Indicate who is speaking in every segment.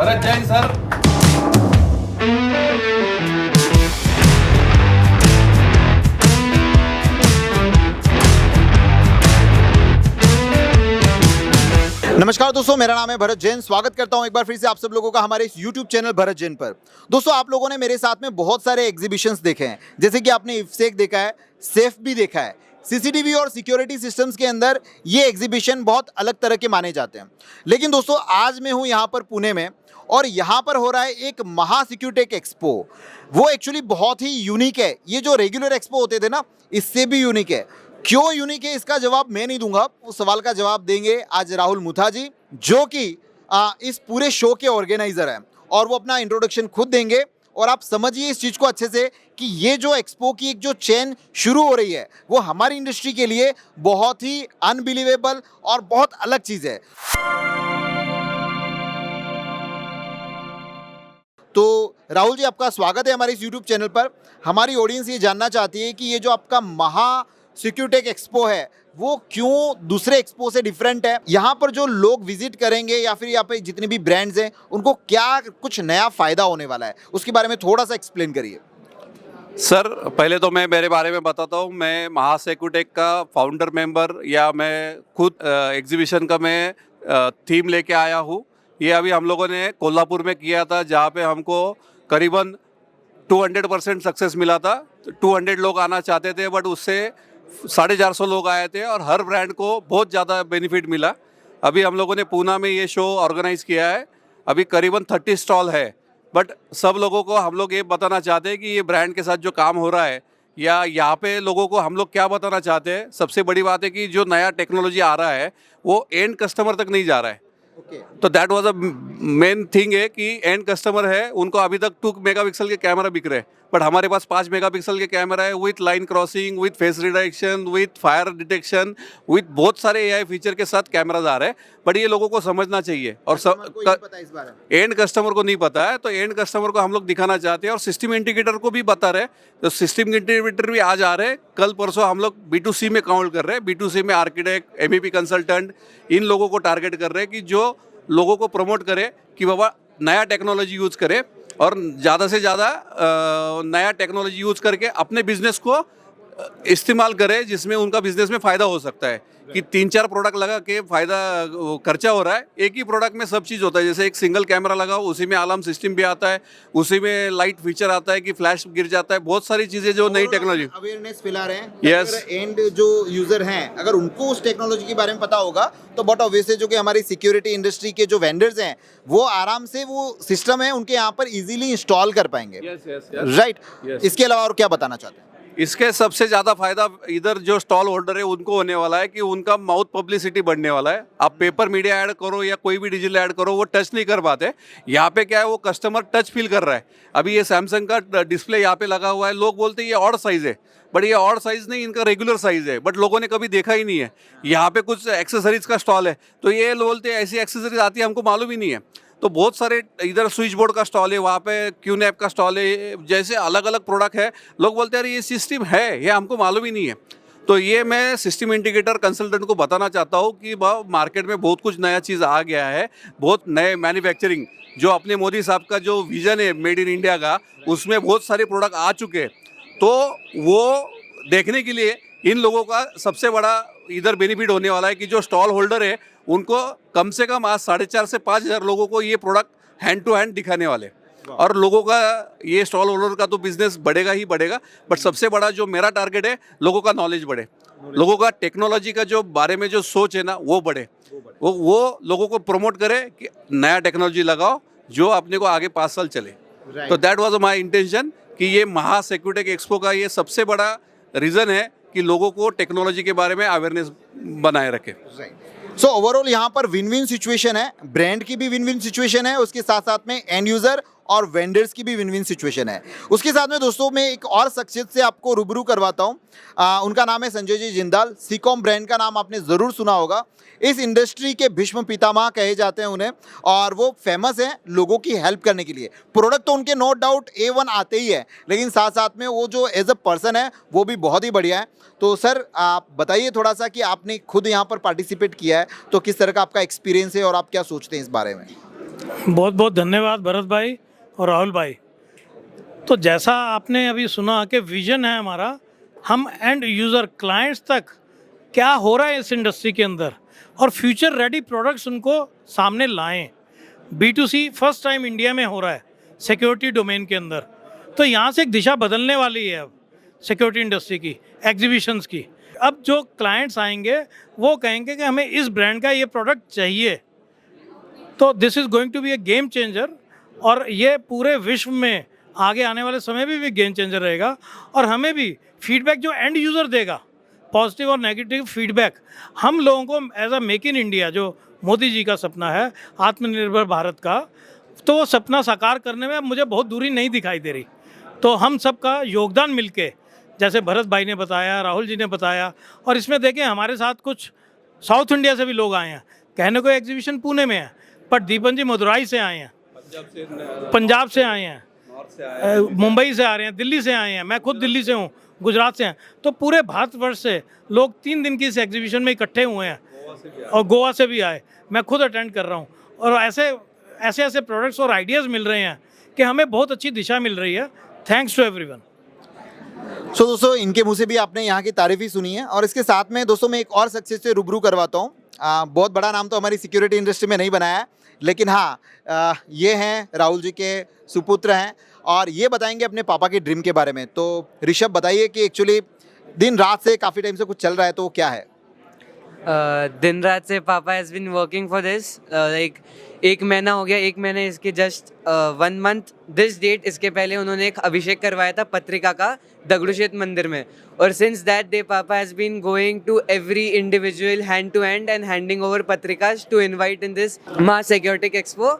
Speaker 1: Bharat Jain sir.
Speaker 2: नमस्कार दोस्तों, मेरा नाम है भरत जैन। स्वागत करता हूं एक बार फिर से आप सब लोगों का हमारे इस YouTube चैनल भरत जैन पर। दोस्तों, आप लोगों ने मेरे साथ में बहुत सारे एग्जीबिशंस देखे हैं, जैसे कि आपने इफ्सेक देखा है, सेफ भी देखा है। सीसीटीवी और सिक्योरिटी सिस्टम्स के अंदर ये एग्जीबिशन बहुत अलग तरह के माने जाते हैं। लेकिन दोस्तों, आज मैं हूं यहाँ पर पुणे में और यहाँ पर हो रहा है एक महा सिक्योटेक एक्सपो। वो एक्चुअली बहुत ही यूनिक है। ये जो रेगुलर एक्सपो होते थे ना, इससे भी यूनिक है। क्यों यूनिक है इसका जवाब मैं नहीं दूंगा, उस सवाल का जवाब देंगे आज राहुल मुथा जी, जो कि इस पूरे शो के ऑर्गेनाइजर हैं, और वो अपना इंट्रोडक्शन खुद देंगे। और आप समझिए इस चीज़ को अच्छे से कि ये जो एक्सपो की एक जो चेन शुरू हो रही है, वो हमारी इंडस्ट्री के लिए बहुत ही अनबिलीवेबल और बहुत अलग चीज़ है। तो राहुल जी, आपका स्वागत है हमारे इस यूट्यूब चैनल पर। हमारी ऑडियंस ये जानना चाहती है कि ये जो आपका महा सिक्योटेक एक्सपो है, वो क्यों दूसरे एक्सपो से डिफरेंट है। यहाँ पर जो लोग विजिट करेंगे या फिर यहाँ पे जितने भी ब्रांड्स हैं, उनको क्या कुछ नया फ़ायदा होने वाला है, उसके बारे में थोड़ा सा एक्सप्लेन करिए।
Speaker 1: सर, पहले तो मैं मेरे बारे में बताता हूँ। मैं महासेक्यूटेक का फाउंडर मेंबर, या मैं खुद एग्जीबिशन का मैं थीम लेके आया हूँ। ये अभी हम लोगों ने कोल्हापुर में किया था, जहाँ पे हमको करीबन 200% सक्सेस मिला था। 200 लोग आना चाहते थे, बट उससे 450 लोग आए थे और हर ब्रांड को बहुत ज़्यादा बेनिफिट मिला। अभी हम लोगों ने पूना में ये शो ऑर्गेनाइज किया है। अभी करीबन 30 स्टॉल है, बट सब लोगों को हम लोग ये बताना चाहते हैं कि ये ब्रांड के साथ जो काम हो रहा है, या यहाँ पे लोगों को हम लोग क्या बताना चाहते हैं। सबसे बड़ी बात है कि जो नया टेक्नोलॉजी आ रहा है वो एंड कस्टमर तक नहीं जा रहा है। तो that was a main thing है कि एंड कस्टमर है, उनको अभी तक 2 मेगापिक्सल के कैमरा बिक रहे हैं, बट हमारे पास 5 मेगापिक्सल के कैमरा है, with line crossing, with face reduction, with fire detection, with बहुत सारे एआई फीचर के साथ कैमराज आ रहे हैं। बट ये लोगों को समझना चाहिए, और एंड कस्टमर को नहीं पता है। तो एंड कस्टमर को हम लोग दिखाना चाहते हैं, और सिस्टम इंटीग्रेटर को भी बता रहे हैं। तो सिस्टम इंटीग्रेटर भी आज आ रहे हैं। कल परसों हम लोग B2C में काउंट कर रहे हैं। B2C में आर्किटेक्ट, MEP कंसल्टेंट, इन लोगों को टारगेट कर रहे हैं कि जो लोगों को प्रमोट करे कि बाबा नया टेक्नोलॉजी यूज़ करे, और ज़्यादा से ज़्यादा नया टेक्नोलॉजी यूज़ करके अपने बिजनेस को इस्तेमाल करे, जिसमें उनका बिजनेस में फ़ायदा हो सकता है। कि 3-4 प्रोडक्ट लगा के फ़ायदा खर्चा हो रहा है, एक ही प्रोडक्ट में सब चीज़ होता है। जैसे एक सिंगल कैमरा लगाओ, उसी में अलार्म सिस्टम भी आता है, उसी में लाइट फीचर आता है कि फ्लैश गिर जाता है, बहुत सारी चीज़ें जो नई टेक्नोलॉजी
Speaker 2: अवेयरनेस फैला रहे हैं।
Speaker 1: Yes.
Speaker 2: अगर एंड जो यूजर हैं, अगर उनको उस टेक्नोलॉजी के बारे में पता होगा, तो बट ऑब्वियसली जो कि हमारी सिक्योरिटी इंडस्ट्री के जो वेंडर्स हैं, वो आराम से वो सिस्टम है उनके यहाँ पर इजीली इंस्टॉल कर पाएंगे। राइट। इसके अलावा और क्या बताना चाहते हैं?
Speaker 1: इसके सबसे ज़्यादा फायदा इधर जो स्टॉल होल्डर है उनको होने वाला है कि उनका माउथ पब्लिसिटी बढ़ने वाला है। आप पेपर मीडिया ऐड करो या कोई भी डिजिटल ऐड करो, वो टच नहीं कर पाते। यहाँ पे क्या है, वो कस्टमर टच फील कर रहा है। अभी ये सैमसंग का डिस्प्ले यहाँ पे लगा हुआ है, लोग बोलते हैं ये ऑड साइज़ है, बट ये ऑड साइज़ नहीं, इनका रेगुलर साइज़ है, बट लोगों ने कभी देखा ही नहीं है। यहाँ पे कुछ एक्सेसरीज का स्टॉल है, तो ये लोग बोलते हैं ऐसी एक्सेसरीज आती है, हमको मालूम ही नहीं है। तो बहुत सारे इधर स्विच बोर्ड का स्टॉल है, वहाँ पे क्यूनैप का स्टॉल है, जैसे अलग अलग प्रोडक्ट है। लोग बोलते हैं अरे ये सिस्टम है, ये हमको मालूम ही नहीं है। तो ये मैं सिस्टम इंटीग्रेटर कंसल्टेंट को बताना चाहता हूँ कि मार्केट में बहुत कुछ नया चीज़ आ गया है, बहुत नए मैन्युफैक्चरिंग, जो अपने मोदी साहब का जो विज़न है मेड इन इंडिया का, उसमें बहुत सारे प्रोडक्ट आ चुके हैं। तो वो देखने के लिए इन लोगों का सबसे बड़ा इधर बेनिफिट होने वाला है कि जो स्टॉल होल्डर है उनको कम से कम आज 4,500 से 5,000 लोगों को ये प्रोडक्ट हैंड टू हैंड दिखाने वाले। और लोगों का ये स्टॉल होल्डर का तो बिजनेस बढ़ेगा ही बढ़ेगा, बट सबसे बड़ा जो मेरा टारगेट है, लोगों का नॉलेज बढ़े, लोगों का टेक्नोलॉजी का जो बारे में जो सोच है ना, वो बढ़े। वो लोगों को प्रमोट करे कि नया टेक्नोलॉजी लगाओ जो अपने को आगे 5 साल चले। तो दैट वाज माय इंटेंशन कि ये महा सिक्योटेक एक्सपो का ये सबसे बड़ा रीज़न है कि लोगों को टेक्नोलॉजी के बारे में अवेयरनेस बनाए रखे।
Speaker 2: सो ओवरऑल यहाँ पर विन विन सिचुएशन है, ब्रांड की भी विन विन सिचुएशन है, उसके साथ साथ में एंड यूजर और वेंडर्स की भी विन विन सिचुएशन है। उसके साथ में दोस्तों मैं एक और शख्सियत से आपको रूबरू करवाता हूँ। उनका नाम है संजय जी जिंदाल। सीकॉम ब्रांड का नाम आपने ज़रूर सुना होगा। इस इंडस्ट्री के भीष्म पितामह कहे जाते हैं उन्हें, और वो फेमस हैं लोगों की हेल्प करने के लिए। प्रोडक्ट तो उनके नो डाउट A1 आते ही है, लेकिन साथ साथ में वो जो एज अ पर्सन है वो भी बहुत ही बढ़िया है। तो सर आप बताइए थोड़ा सा कि आपने खुद यहाँ पर पार्टिसिपेट किया है, तो किस तरह का आपका एक्सपीरियंस है और आप क्या सोचते हैं इस बारे में?
Speaker 3: बहुत बहुत धन्यवाद भरत भाई और राहुल भाई। तो जैसा आपने अभी सुना कि विजन है हमारा, हम एंड यूज़र क्लाइंट्स तक क्या हो रहा है इस इंडस्ट्री के अंदर और फ्यूचर रेडी प्रोडक्ट्स उनको सामने लाएं। B2C फर्स्ट टाइम इंडिया में हो रहा है सिक्योरिटी डोमेन के अंदर, तो यहाँ से एक दिशा बदलने वाली है अब सिक्योरिटी इंडस्ट्री की, एग्जीबिशंस की। अब जो क्लाइंट्स आएंगे वो कहेंगे कि हमें इस ब्रांड का ये प्रोडक्ट चाहिए, तो this is going to be a game changer और ये पूरे विश्व में आगे आने वाले समय में भी गेम चेंजर रहेगा। और हमें भी फीडबैक जो एंड यूज़र देगा, पॉजिटिव और नेगेटिव फीडबैक, हम लोगों को as a make in India जो मोदी जी का सपना है आत्मनिर्भर भारत का, तो वो सपना साकार करने में अब मुझे बहुत दूरी नहीं दिखाई दे रही। तो हम सबका योगदान मिलके, जैसे भरत भाई ने बताया, राहुल जी ने बताया, और इसमें देखें हमारे साथ कुछ साउथ इंडिया से भी लोग आए हैं। कहने को एग्जीबिशन पुणे में है, पर दीपन जी मदुराई से आए हैं, पंजाब से आए हैं, मुंबई से आ रहे हैं, दिल्ली से आए हैं, मैं खुद दिल्ली से हूँ, गुजरात से हैं। तो पूरे भारतवर्ष से लोग 3 दिन की इस एग्जीबिशन में इकट्ठे हुए हैं और गोवा से भी आए, मैं खुद अटेंड कर रहा हूँ। और ऐसे प्रोडक्ट्स और आइडियाज़ मिल रहे हैं कि हमें बहुत अच्छी दिशा मिल रही है। Thanks to everyone.
Speaker 2: सो दोस्तों, इनके मुंह से भी आपने यहाँ की तारीफ ही सुनी है, और इसके साथ में दोस्तों मैं एक और सक्सेस से रूबरू करवाता हूँ। बहुत बड़ा नाम तो हमारी सिक्योरिटी इंडस्ट्री में नहीं बनाया है, लेकिन हाँ, ये हैं राहुल जी के सुपुत्र हैं और ये बताएंगे अपने पापा के ड्रीम के बारे में। तो ऋषभ बताइए कि एक्चुअली दिन रात से काफ़ी टाइम से कुछ चल रहा है, तो वो क्या है?
Speaker 4: दिन रात से पापा has been working for this, like 1 महीना हो गया। 1 महीने इसके जस्ट 1 मंथ दिस डेट इसके पहले उन्होंने एक अभिषेक करवाया था पत्रिका का दगड़ूशेठ मंदिर में, और since that day papa has been going to every individual hand to hand and handing over पत्रिकास to invite in this Maha Security Expo,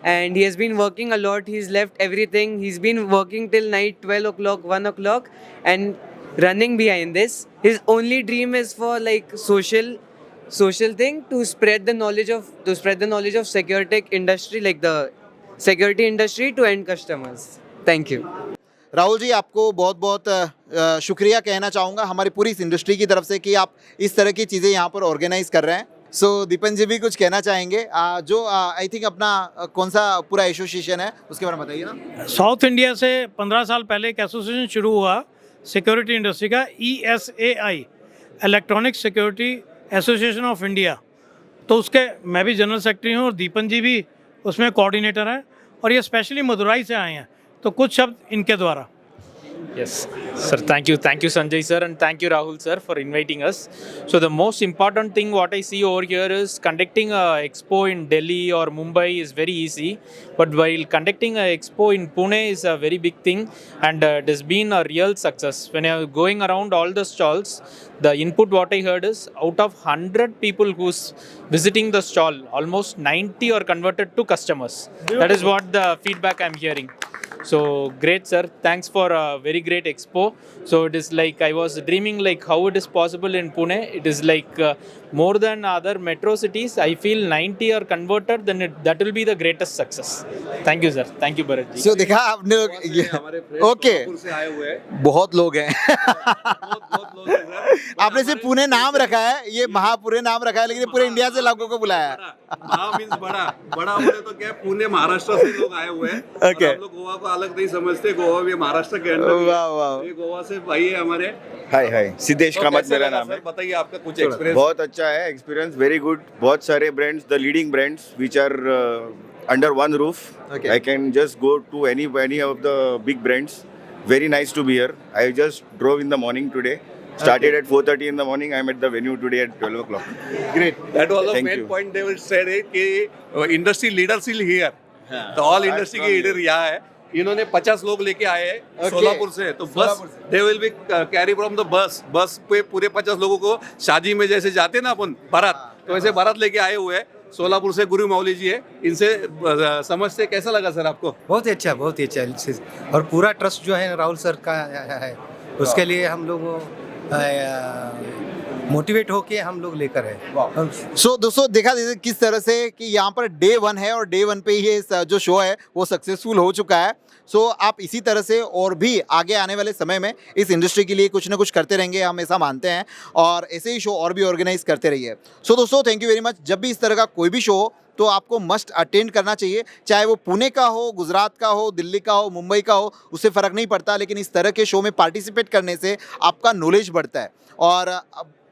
Speaker 4: and he has been working a lot. He's left everything. He's been working till night 12 o'clock, 1 o'clock, and running behind this. His only dream is for like social thing to spread the knowledge of security industry, like the security industry to end customers. Thank you.
Speaker 2: Rahul ji, आपको बहुत बहुत शुक्रिया कहना चाहूँगा हमारी पूरी इस industry की तरफ से कि आप इस तरह की चीज़ें यहाँ पर ऑर्गेनाइज कर रहे हैं। सो दीपन जी भी कुछ कहना चाहेंगे, जो आई थिंक अपना कौन सा पूरा एसोसिएशन है उसके बारे में बताइए ना।
Speaker 3: साउथ इंडिया से 15 साल पहले एक एसोसिएशन शुरू हुआ सिक्योरिटी इंडस्ट्री का, ESAI, electronic security association of India. तो उसके मैं भी जनरल सेक्रेटरी हूँ और दीपन जी भी उसमें कोऑर्डिनेटर हैं, और ये स्पेशली मदुराई से आए हैं। तो कुछ शब्द इनके द्वारा।
Speaker 5: Yes, sir. Thank you, Sanjay sir, and thank you, Rahul sir, for inviting us. So the most important thing what I see over here is conducting a expo in Delhi or Mumbai is very easy, but while conducting a expo in Pune is a very big thing, and it has been a real success. When I was going around all the stalls, the input what I heard is out of 100 people who's visiting the stall, almost 90 are converted to customers. That is what the feedback I'm hearing. So great sir, thanks for a very great expo. So it is like I was dreaming like how it is possible in Pune. It is like more than other metro cities. I feel 90 are converted, then that will be the greatest success. Thank you sir, thank you Bharat ji.
Speaker 2: सो देखा आपने, okay,
Speaker 1: से आए हुए हैं,
Speaker 2: बहुत लोग हैं।
Speaker 1: बहुत लोग हैं सर।
Speaker 2: आपने सिर्फ पुणे नाम रखा है, ये महापुणे नाम रखा है, लेकिन ये पूरे इंडिया से लोगों को बुलाया है।
Speaker 1: महा मीन्स बड़ा बड़ा बोले तो क्या, पुणे महाराष्ट्र से लोग आए हुए हैं।
Speaker 2: Okay.
Speaker 1: और हम लोग गोवा को अलग नहीं समझते, गोवा भी महाराष्ट्र के अंदर ही है।
Speaker 2: वाह वाह।
Speaker 1: ये गोवा से भाई है हमारे।
Speaker 6: हाय हाय, सिद्धेश
Speaker 1: तो
Speaker 6: कामत
Speaker 1: कैसे
Speaker 6: मेरा
Speaker 1: लगा
Speaker 6: नाम है।
Speaker 1: सर? बताइए आपका कुछ एक्सपीरियंस।
Speaker 6: बहुत अच्छा है एक्सपीरियंस, वेरी गुड। बहुत सारे brands, the leading brands which are under one roof.
Speaker 2: Okay.
Speaker 6: I can just go to any of the big brands. Very nice to be here. I just drove in the morning today. Started at 4:30 in the morning. I'm at the venue today at 12 o'clock.
Speaker 2: Great.
Speaker 1: That was the
Speaker 6: Thank
Speaker 1: main
Speaker 6: you.
Speaker 1: point they will say कि industry leaders will here. तो all industry के leader यहाँ है। इन्होंने 50 लोग लेके आए हैं
Speaker 2: Okay.
Speaker 1: सोलापुर से, तो बस
Speaker 2: सोलापुर से।
Speaker 1: They will be carry from the bus पे पूरे 50 लोगों को शादी में जैसे जाते हैं ना अपन बारात, तो वैसे बारात लेके आए हुए हैं। सोलापुर से गुरु मौली जी है, इनसे समझते कैसा लगा सर आपको?
Speaker 7: बहुत ही अच्छा, बहुत ही अच्छा। और पूरा ट्रस्ट जो है राहुल सर का है, उसके लिए हम लोग मोटिवेट होके हम लोग लेकर है।
Speaker 2: सो दोस्तों देखा जैसे किस तरह से कि यहाँ पर डे 1 है और डे 1 पे ही ये जो शो है वो सक्सेसफुल हो चुका है। सो आप इसी तरह से और भी आगे आने वाले समय में इस इंडस्ट्री के लिए कुछ ना कुछ करते रहेंगे, हम ऐसा मानते हैं, और ऐसे ही शो और भी ऑर्गेनाइज करते रहिए। सो दोस्तों थैंक यू वेरी मच। जब भी इस तरह का कोई भी शो हो तो आपको मस्ट अटेंड करना चाहिए, चाहे वो पुणे का हो, गुजरात का हो, दिल्ली का हो, मुंबई का हो, उससे फ़र्क नहीं पड़ता, लेकिन इस तरह के शो में पार्टिसिपेट करने से आपका नॉलेज बढ़ता है और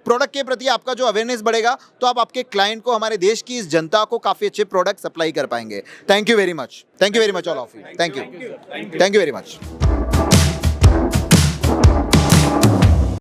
Speaker 2: प्रोडक्ट के प्रति आपका जो अवेयरनेस बढ़ेगा तो आप आपके क्लाइंट को, हमारे देश की इस जनता को काफ़ी अच्छे प्रोडक्ट सप्लाई कर पाएंगे। Thank you very much, thank you very much all of you, thank you very much.